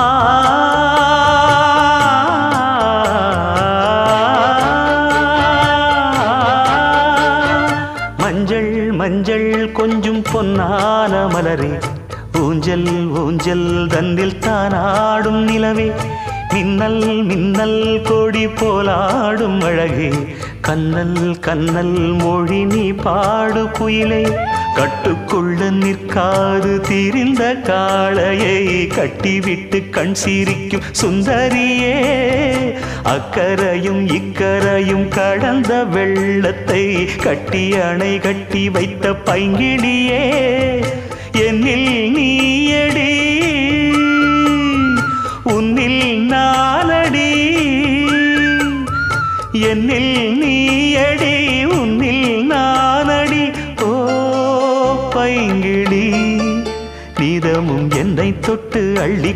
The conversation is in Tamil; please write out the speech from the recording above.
ஆ மஞ்சள் மஞ்சள் கொஞ்சம் பொன்னான மலரே, ஊஞ்சல் ஊஞ்சல் தன்னில் தானாடும் நிலவே, மின்னல் மின்னல் கொடி போலாடும் அழகே, கண்ணல் கண்ணல் மொழி நீ பாடு குயிலே, கட்டுக்குள்ள நிற்காது திரிந்த காளையை கட்டிவிட்டு கண் சிரிக்கும் சுந்தரியே, அக்கரையும் இக்கரையும் கடந்த வெள்ளத்தை கட்டி அணை கட்டி வைத்த பைங்கிளியே, என்னில் நீயடி உன்னில் நானடி, என்னில் நீயடி உன்னில் நானடி. ஓ பைங்கிளி, நீதமும் என்னை தொட்டு அள்ளி